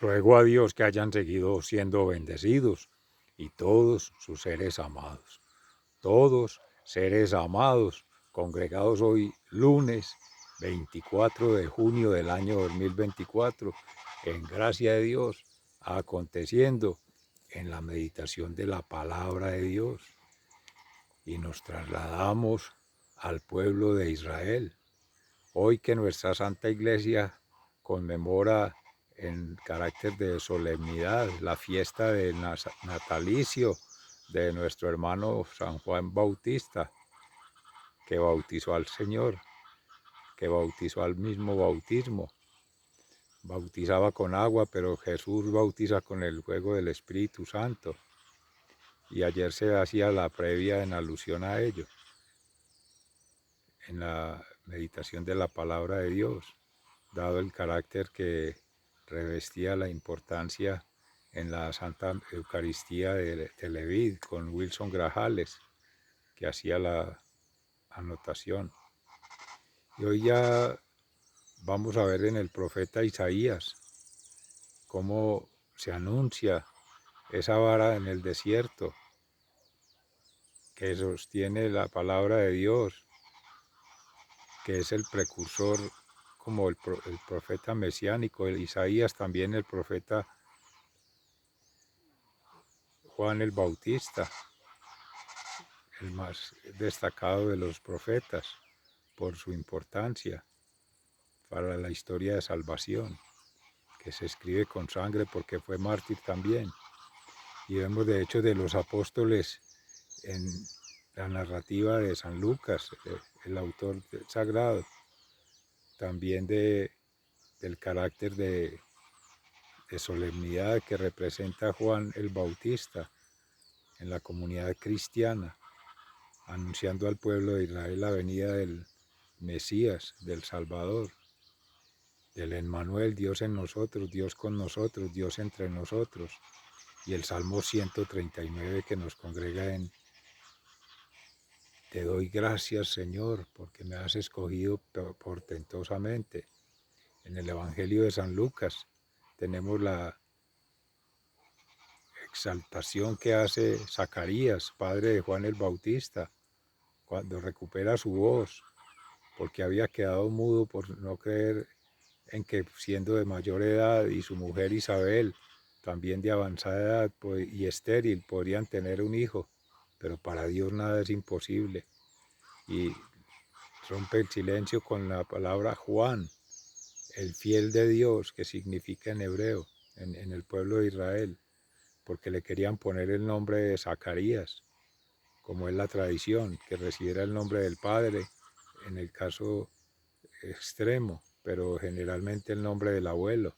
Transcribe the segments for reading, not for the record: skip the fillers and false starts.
Ruego a Dios que hayan seguido siendo bendecidos y todos sus seres amados. Todos seres amados, congregados hoy lunes 24 de junio del año 2024, en gracia de Dios, aconteciendo en la meditación de la palabra de Dios. Y nos trasladamos al pueblo de Israel. Hoy que nuestra Santa Iglesia conmemora en carácter de solemnidad la fiesta del natalicio de nuestro hermano San Juan Bautista, que bautizó al Señor, que bautizó al mismo bautismo. Bautizaba con agua, pero Jesús bautiza con el fuego del Espíritu Santo. Y ayer se hacía la previa en alusión a ello, en la meditación de la palabra de Dios, dado el carácter que revestía la importancia en la Santa Eucaristía de Televid con Wilson Grajales, que hacía la anotación. Y hoy ya vamos a ver en el profeta Isaías cómo se anuncia esa vara en el desierto que sostiene la palabra de Dios, que es el precursor como el profeta mesiánico, el Isaías también el profeta Juan el Bautista, el más destacado de los profetas por su importancia para la historia de salvación, que se escribe con sangre porque fue mártir también. Y vemos de hecho de los apóstoles en la narrativa de San Lucas, el autor sagrado, también del carácter de solemnidad que representa Juan el Bautista en la comunidad cristiana, anunciando al pueblo de Israel la venida del Mesías, del Salvador, del Emmanuel, Dios en nosotros, Dios con nosotros, Dios entre nosotros. Y el Salmo 139 que nos congrega en Te doy gracias, Señor, porque me has escogido portentosamente. En el Evangelio de San Lucas tenemos la exaltación que hace Zacarías, padre de Juan el Bautista, cuando recupera su voz, porque había quedado mudo por no creer en que siendo de mayor edad y su mujer Isabel, también de avanzada edad y estéril, podrían tener un hijo, pero para Dios nada es imposible. Y rompe el silencio con la palabra Juan, el fiel de Dios, que significa en hebreo, en el pueblo de Israel, porque le querían poner el nombre de Zacarías, como es la tradición, que recibiera el nombre del padre, en el caso extremo, pero generalmente el nombre del abuelo.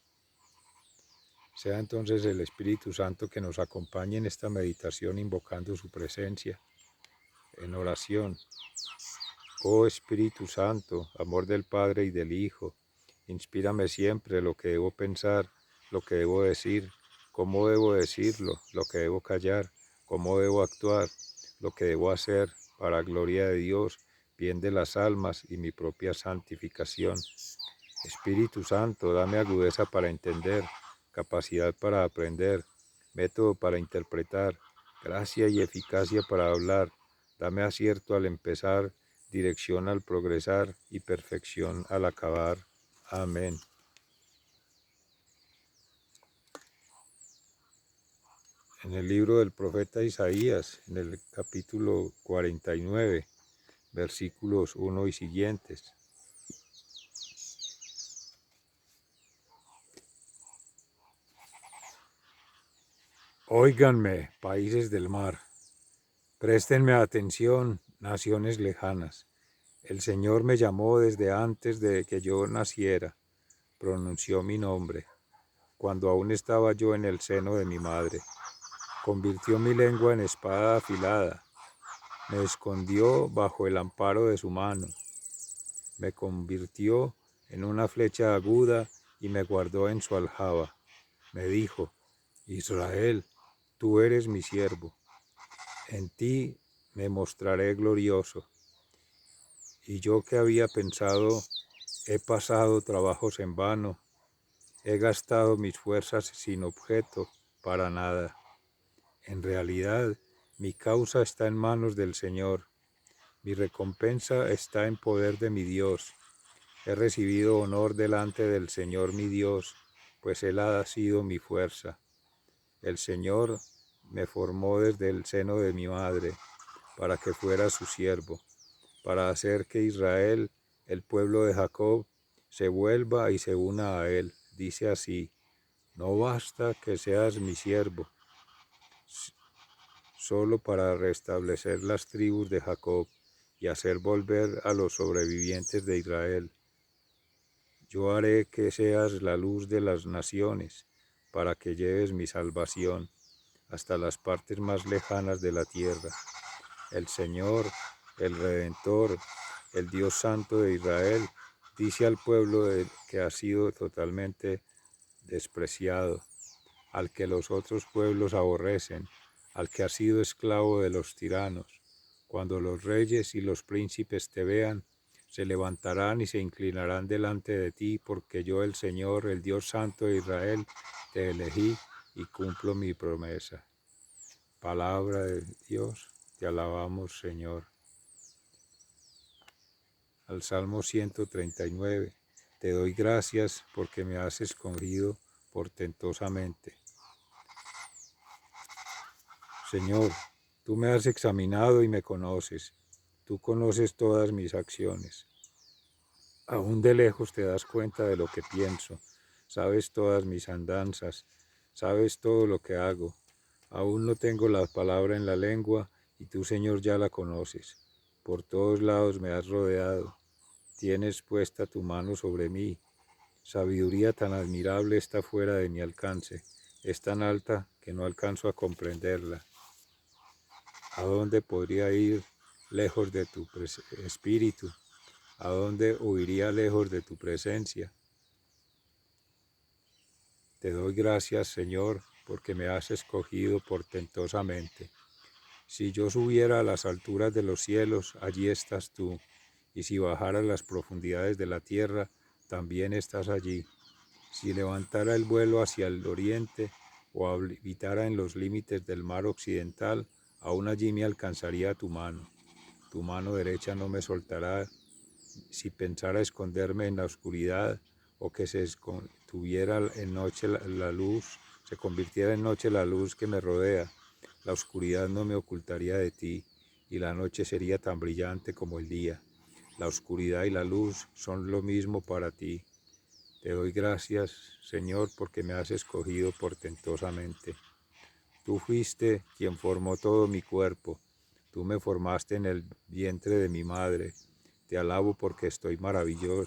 Sea entonces el Espíritu Santo que nos acompañe en esta meditación invocando su presencia en oración. Oh Espíritu Santo, amor del Padre y del Hijo, inspírame siempre lo que debo pensar, lo que debo decir, cómo debo decirlo, lo que debo callar, cómo debo actuar, lo que debo hacer para gloria de Dios, bien de las almas y mi propia santificación. Espíritu Santo, dame agudeza para entender, capacidad para aprender, método para interpretar, gracia y eficacia para hablar. Dame acierto al empezar, dirección al progresar y perfección al acabar. Amén. En el libro del profeta Isaías, en el capítulo 49, versículos 1 y siguientes. Óiganme, países del mar, préstenme atención, naciones lejanas. El Señor me llamó desde antes de que yo naciera, pronunció mi nombre, cuando aún estaba yo en el seno de mi madre. Convirtió mi lengua en espada afilada, me escondió bajo el amparo de su mano, me convirtió en una flecha aguda y me guardó en su aljaba. Me dijo, Israel, tú eres mi siervo, en ti me mostraré glorioso. Y yo que había pensado, he pasado trabajos en vano, He gastado mis fuerzas sin objeto, para nada. En realidad, mi causa está en manos del Señor. Mi recompensa está en poder de mi Dios. He recibido honor delante del Señor mi Dios, pues Él ha sido mi fuerza. El Señor me formó desde el seno de mi madre, para que fuera su siervo, para hacer que Israel, el pueblo de Jacob, se vuelva y se una a Él. Dice así: no basta que seas mi siervo, solo para restablecer las tribus de Jacob y hacer volver a los sobrevivientes de Israel. Yo haré que seas la luz de las naciones, para que lleves mi salvación hasta las partes más lejanas de la tierra. El Señor, el Redentor, el Dios Santo de Israel, dice al pueblo que ha sido totalmente despreciado, al que los otros pueblos aborrecen, al que ha sido esclavo de los tiranos. Cuando los reyes y los príncipes te vean, se levantarán y se inclinarán delante de ti, porque yo, el Señor, el Dios Santo de Israel, te elegí y cumplo mi promesa. Palabra de Dios, te alabamos, Señor. Al Salmo 139, te doy gracias porque me has escogido portentosamente. Señor, tú me has examinado y me conoces. Tú conoces todas mis acciones. Aún de lejos te das cuenta de lo que pienso. Sabes todas mis andanzas. Sabes todo lo que hago. Aún no tengo la palabra en la lengua y tú, Señor, ya la conoces. Por todos lados me has rodeado. Tienes puesta tu mano sobre mí. Sabiduría tan admirable está fuera de mi alcance. Es tan alta que no alcanzo a comprenderla. ¿A dónde podría ir lejos de tu espíritu? ¿A dónde huiría lejos de tu presencia? Te doy gracias, Señor, porque me has escogido portentosamente. Si yo subiera a las alturas de los cielos, allí estás tú, y si bajara a las profundidades de la tierra, también estás allí. Si levantara el vuelo hacia el oriente, o habitara en los límites del mar occidental, aún allí me alcanzaría tu mano. Tu mano derecha no me soltará. Si pensara esconderme en la oscuridad, o que tuviera en noche la luz, se convirtiera en noche la luz que me rodea, la oscuridad no me ocultaría de ti, y la noche sería tan brillante como el día. La oscuridad y la luz son lo mismo para ti. Te doy gracias, Señor, porque me has escogido portentosamente. Tú fuiste quien formó todo mi cuerpo. Tú me formaste en el vientre de mi madre. Te alabo porque estoy maravillado,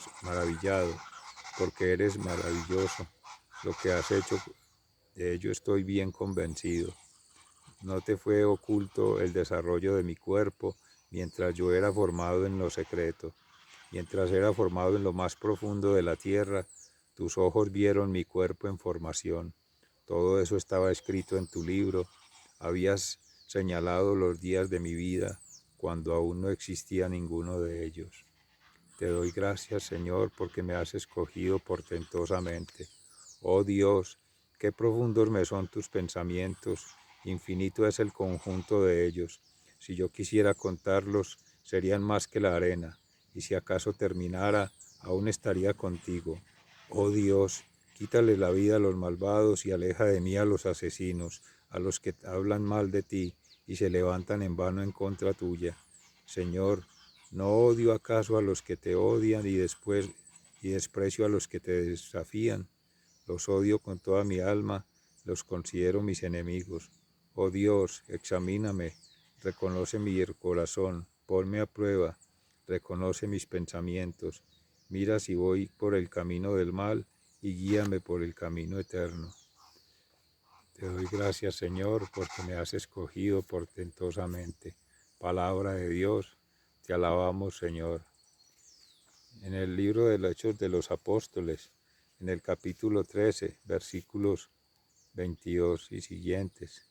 porque eres maravilloso. Lo que has hecho, de ello estoy bien convencido. No te fue oculto el desarrollo de mi cuerpo mientras yo era formado en lo secreto. Mientras era formado en lo más profundo de la tierra, tus ojos vieron mi cuerpo en formación. Todo eso estaba escrito en tu libro. Habías señalado los días de mi vida cuando aún no existía ninguno de ellos. Te doy gracias, Señor, porque me has escogido portentosamente. Oh Dios, qué profundos me son tus pensamientos, infinito es el conjunto de ellos. Si yo quisiera contarlos, serían más que la arena, y si acaso terminara, aún estaría contigo. Oh Dios, quítale la vida a los malvados y aleja de mí a los asesinos, a los que hablan mal de ti y se levantan en vano en contra tuya. Señor, ¿no odio acaso a los que te odian y desprecio a los que te desafían? Los odio con toda mi alma, los considero mis enemigos. Oh Dios, examíname, reconoce mi corazón, ponme a prueba, reconoce mis pensamientos. Mira si voy por el camino del mal y guíame por el camino eterno. Te doy gracias, Señor, porque me has escogido portentosamente. Palabra de Dios, te alabamos, Señor. En el libro de los Hechos de los Apóstoles, en el capítulo 13, versículos 22 y siguientes.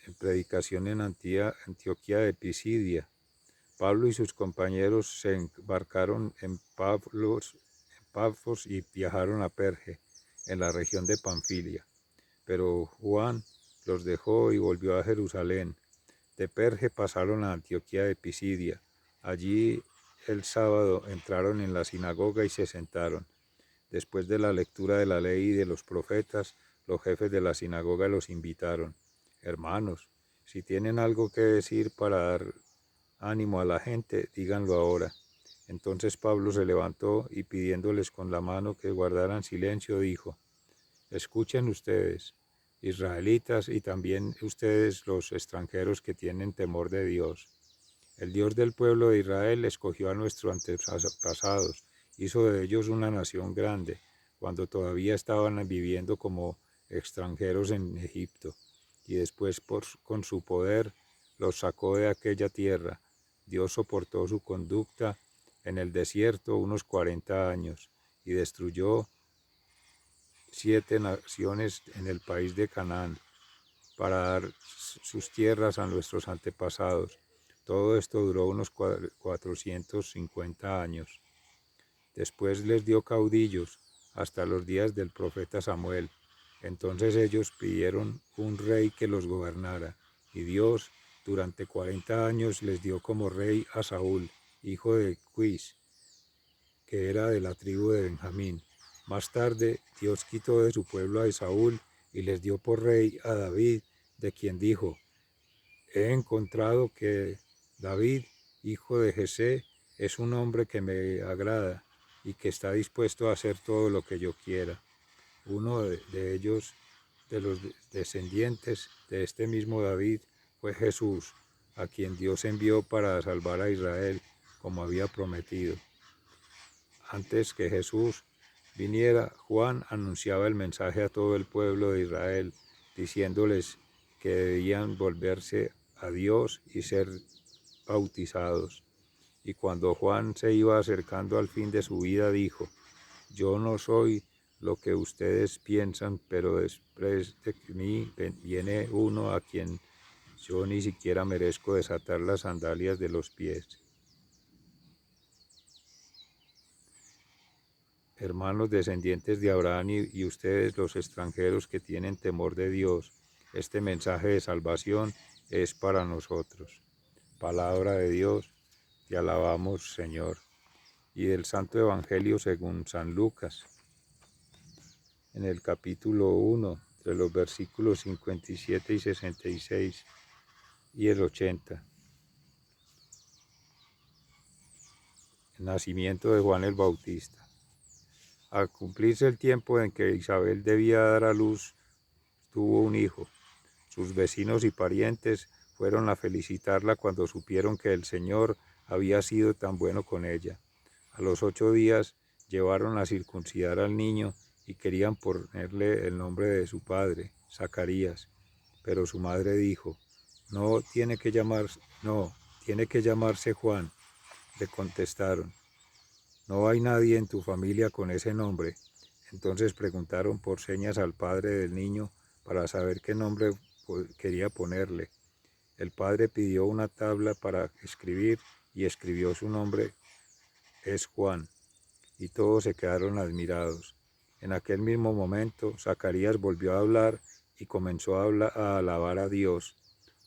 En predicación en Antioquía de Pisidia, Pablo y sus compañeros se embarcaron en Pafos y viajaron a Perge, en la región de Panfilia. Pero Juan los dejó y volvió a Jerusalén. De Perge pasaron a Antioquía de Pisidia. Allí el sábado entraron en la sinagoga y se sentaron. Después de la lectura de la ley y de los profetas, los jefes de la sinagoga los invitaron. Hermanos, si tienen algo que decir para dar ánimo a la gente, díganlo ahora. Entonces Pablo se levantó y pidiéndoles con la mano que guardaran silencio, dijo: Escuchen ustedes, israelitas, y también ustedes los extranjeros que tienen temor de Dios. El Dios del pueblo de Israel escogió a nuestros antepasados, hizo de ellos una nación grande, cuando todavía estaban viviendo como extranjeros en Egipto, y después con su poder los sacó de aquella tierra. Dios soportó su conducta en el desierto unos 40 años, y destruyó 7 naciones en el país de Canaán, para dar sus tierras a nuestros antepasados. Todo esto duró unos 450 años. Después les dio caudillos hasta los días del profeta Samuel. Entonces ellos pidieron un rey que los gobernara, y Dios durante 40 años les dio como rey a Saúl, hijo de Quis, que era de la tribu de Benjamín. Más tarde Dios quitó de su pueblo a Saúl y les dio por rey a David, de quien dijo: He encontrado que David, hijo de Jesé, es un hombre que me agrada y que está dispuesto a hacer todo lo que yo quiera. Uno de ellos, de los descendientes de este mismo David, fue Jesús, a quien Dios envió para salvar a Israel, como había prometido. Antes que Jesús viniera, Juan anunciaba el mensaje a todo el pueblo de Israel, diciéndoles que debían volverse a Dios y ser bautizados. Y cuando Juan se iba acercando al fin de su vida, dijo: Yo no soy lo que ustedes piensan, pero después de mí viene uno a quien yo ni siquiera merezco desatar las sandalias de los pies. Hermanos descendientes de Abraham y ustedes los extranjeros que tienen temor de Dios, este mensaje de salvación es para nosotros. Palabra de Dios, te alabamos, Señor. Y del Santo Evangelio según San Lucas, en el capítulo 1, de los versículos 57 y 66 y el 80. El nacimiento de Juan el Bautista. Al cumplirse el tiempo en que Isabel debía dar a luz, tuvo un hijo. Sus vecinos y parientes fueron a felicitarla cuando supieron que el Señor había sido tan bueno con ella. A los 8 días llevaron a circuncidar al niño y querían ponerle el nombre de su padre, Zacarías. Pero su madre dijo: tiene que llamarse Juan. Le contestaron: No hay nadie en tu familia con ese nombre. Entonces preguntaron por señas al padre del niño para saber qué nombre quería ponerle. El padre pidió una tabla para escribir y escribió: su nombre es Juan. Y todos se quedaron admirados. En aquel mismo momento Zacarías volvió a hablar y comenzó a alabar a Dios.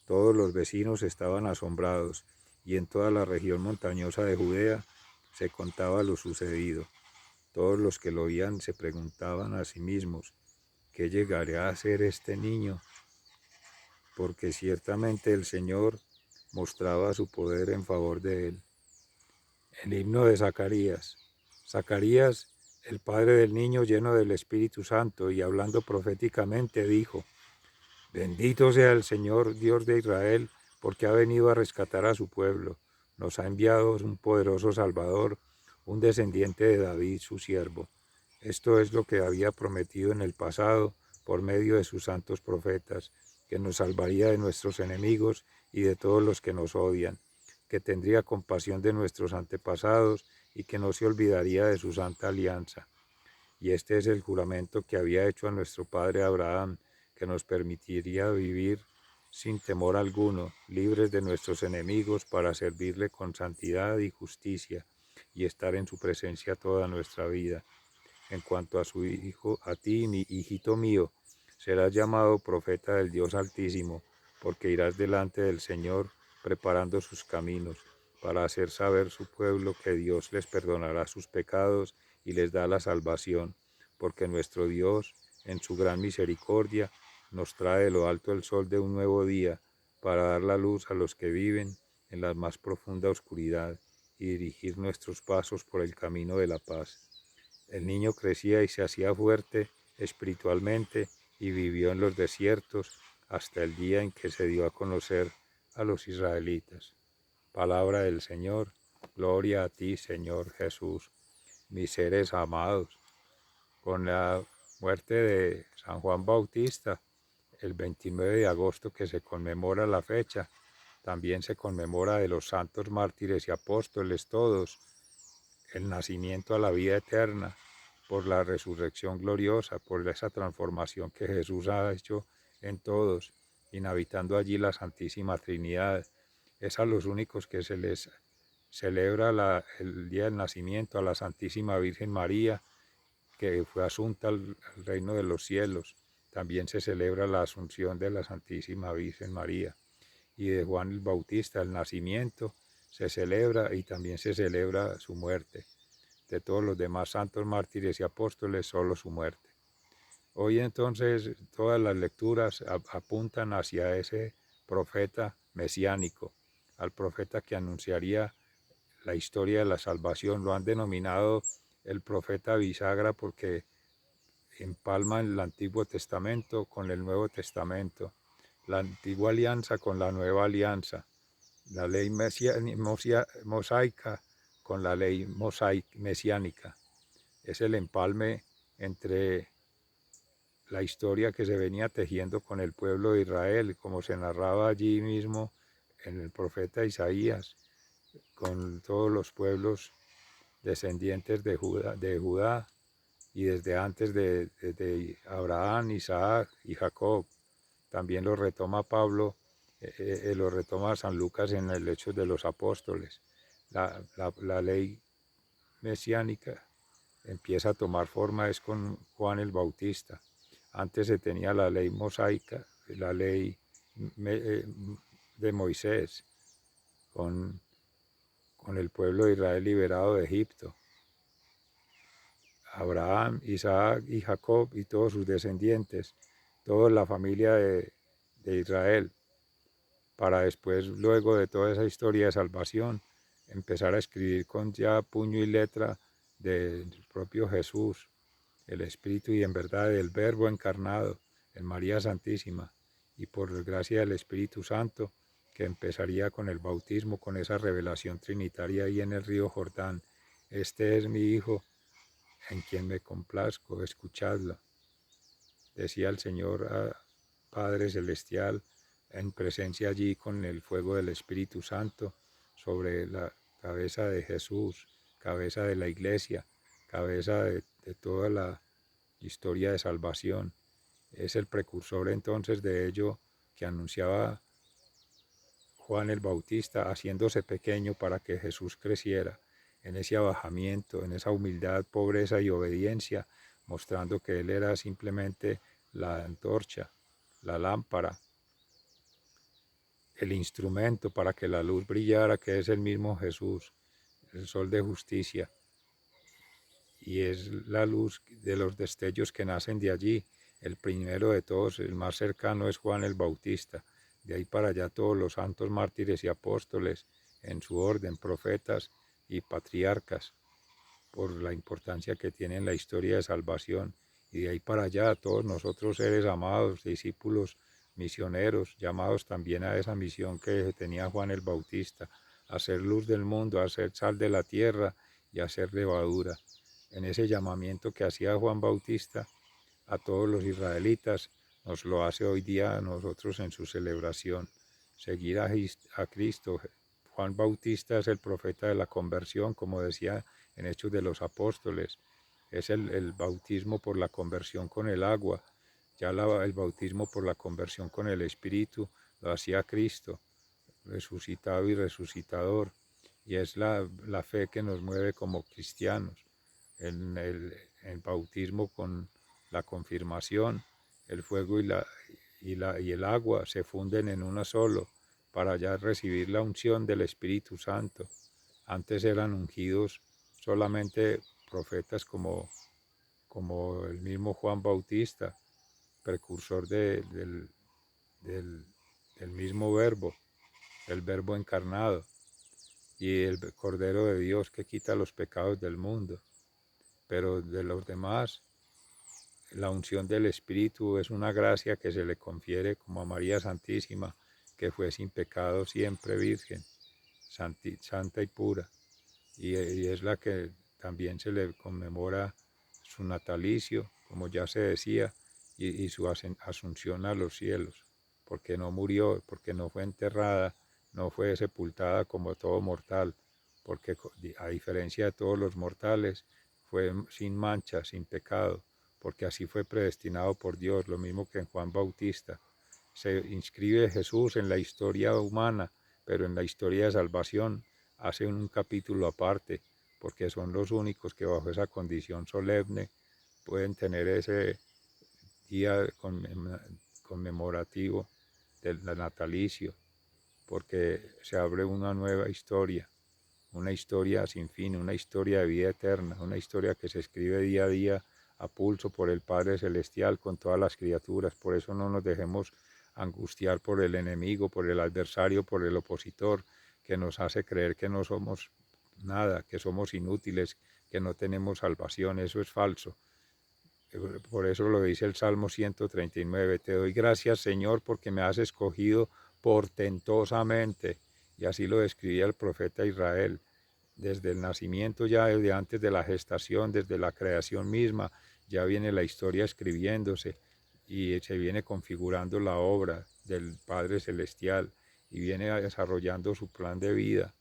Todos los vecinos estaban asombrados, y en toda la región montañosa de Judea se contaba lo sucedido. Todos los que lo oían se preguntaban a sí mismos: ¿qué llegará a ser este niño? Porque ciertamente el Señor mostraba su poder en favor de él. El himno de Zacarías. Zacarías, el padre del niño lleno del Espíritu Santo y hablando proféticamente, dijo: Bendito sea el Señor Dios de Israel, porque ha venido a rescatar a su pueblo. Nos ha enviado un poderoso Salvador, un descendiente de David, su siervo. Esto es lo que había prometido en el pasado por medio de sus santos profetas, que nos salvaría de nuestros enemigos y de todos los que nos odian, que tendría compasión de nuestros antepasados y que no se olvidaría de su santa alianza. Y este es el juramento que había hecho a nuestro padre Abraham, que nos permitiría vivir sin temor alguno, libres de nuestros enemigos para servirle con santidad y justicia y estar en su presencia toda nuestra vida. En cuanto a su hijo, a ti, mi hijito mío, serás llamado profeta del Dios Altísimo, porque irás delante del Señor preparando sus caminos, para hacer saber su pueblo que Dios les perdonará sus pecados y les da la salvación, porque nuestro Dios, en su gran misericordia, nos trae de lo alto el sol de un nuevo día, para dar la luz a los que viven en la más profunda oscuridad y dirigir nuestros pasos por el camino de la paz. El niño crecía y se hacía fuerte espiritualmente y vivió en los desiertos hasta el día en que se dio a conocer a los israelitas. Palabra del Señor, gloria a ti, Señor Jesús. Mis seres amados, con la muerte de San Juan Bautista, el 29 de agosto que se conmemora la fecha, también se conmemora de los santos mártires y apóstoles todos, el nacimiento a la vida eterna, por la resurrección gloriosa, por esa transformación que Jesús ha hecho en todos, inhabitando allí la Santísima Trinidad. Es a los únicos que se les celebra el día del nacimiento, a la Santísima Virgen María, que fue asunta al reino de los cielos. También se celebra la asunción de la Santísima Virgen María. Y de Juan el Bautista, el nacimiento, se celebra y también se celebra su muerte. De todos los demás santos mártires y apóstoles, solo su muerte. Hoy entonces todas las lecturas apuntan hacia ese profeta mesiánico, al profeta que anunciaría la historia de la salvación. Lo han denominado el profeta bisagra porque empalma el Antiguo Testamento con el Nuevo Testamento, la antigua alianza con la nueva alianza, la ley mosaica con la ley mesiánica. Es el empalme entre la historia que se venía tejiendo con el pueblo de Israel, como se narraba allí mismo en el profeta Isaías, con todos los pueblos descendientes de Judá y desde antes de Abraham, Isaac y Jacob. También lo retoma Pablo, lo retoma San Lucas en el Hechos de los Apóstoles. La ley mesiánica empieza a tomar forma es con Juan el Bautista. Antes se tenía la ley mosaica, la ley de Moisés, con el pueblo de Israel liberado de Egipto. Abraham, Isaac y Jacob y todos sus descendientes, toda la familia de Israel, para después, luego de toda esa historia de salvación, empezar a escribir con ya puño y letra del propio Jesús, el Espíritu y en verdad el Verbo encarnado en María Santísima, y por gracia del Espíritu Santo, que empezaría con el bautismo, con esa revelación trinitaria ahí en el río Jordán. Este es mi Hijo, en quien me complazco, escuchadlo. Decía el Señor Padre Celestial, en presencia allí con el fuego del Espíritu Santo, sobre la cabeza de Jesús, cabeza de la Iglesia, cabeza de toda la historia de salvación. Es el precursor entonces de ello que anunciaba Juan el Bautista, haciéndose pequeño para que Jesús creciera en ese abajamiento, en esa humildad, pobreza y obediencia, mostrando que Él era simplemente la antorcha, la lámpara, el instrumento para que la luz brillara, que es el mismo Jesús, el sol de justicia. Y es la luz de los destellos que nacen de allí. El primero de todos, el más cercano, es Juan el Bautista. De ahí para allá todos los santos mártires y apóstoles, en su orden, profetas y patriarcas, por la importancia que tiene en la historia de salvación. Y de ahí para allá todos nosotros seres amados, discípulos, misioneros, llamados también a esa misión que tenía Juan el Bautista, a ser luz del mundo, a ser sal de la tierra y a ser levadura. En ese llamamiento que hacía Juan Bautista a todos los israelitas, nos lo hace hoy día a nosotros en su celebración. Seguir a Cristo. Juan Bautista es el profeta de la conversión, como decía en Hechos de los Apóstoles. Es el bautismo por la conversión con el agua. Ya el bautismo por la conversión con el Espíritu lo hacía Cristo, resucitado y resucitador. Y es la fe que nos mueve como cristianos. En el bautismo con la confirmación, el fuego y el agua se funden en uno solo para ya recibir la unción del Espíritu Santo. Antes eran ungidos solamente profetas como el mismo Juan Bautista, precursor del, del mismo verbo, el verbo encarnado, y el Cordero de Dios que quita los pecados del mundo. Pero de los demás, la unción del Espíritu es una gracia que se le confiere como a María Santísima, que fue sin pecado siempre virgen, santa y pura. Y es la que también se le conmemora su natalicio, como ya se decía, y su asunción a los cielos, porque no murió, porque no fue enterrada, no fue sepultada como todo mortal, porque a diferencia de todos los mortales, fue sin mancha, sin pecado, porque así fue predestinado por Dios, lo mismo que en Juan Bautista. Se inscribe Jesús en la historia humana, pero en la historia de salvación hace un capítulo aparte, porque son los únicos que bajo esa condición solemne pueden tener ese día conmemorativo del natalicio, porque se abre una historia sin fin, una historia de vida eterna, una historia que se escribe día a día a pulso por el Padre Celestial con todas las criaturas. Por eso no nos dejemos angustiar por el enemigo, por el adversario, por el opositor, que nos hace creer que no somos nada, que somos inútiles, que no tenemos salvación. Eso es falso. Por eso lo dice el Salmo 139, te doy gracias, Señor, porque me has escogido portentosamente. Y así lo describía el profeta Israel. Desde el nacimiento, ya desde antes de la gestación, desde la creación misma, ya viene la historia escribiéndose y se viene configurando la obra del Padre Celestial y viene desarrollando su plan de vida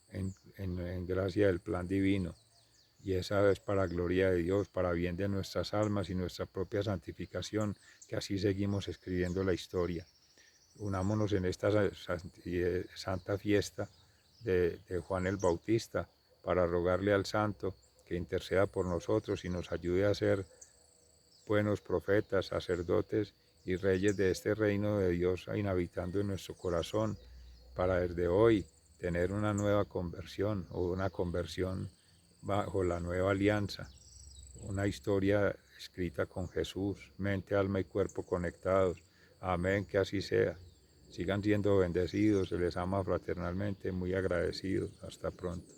en gracia del plan divino. Y esa es para gloria de Dios, para bien de nuestras almas y nuestra propia santificación, que así seguimos escribiendo la historia. Unámonos en esta santa fiesta de Juan el Bautista para rogarle al Santo que interceda por nosotros y nos ayude a ser buenos profetas, sacerdotes y reyes de este reino de Dios inhabitando en nuestro corazón, para desde hoy tener una nueva conversión o una conversión bajo la nueva alianza, una historia escrita con Jesús, mente, alma y cuerpo conectados. Amén, que así sea. Sigan siendo bendecidos, se les ama fraternalmente, muy agradecidos. Hasta pronto.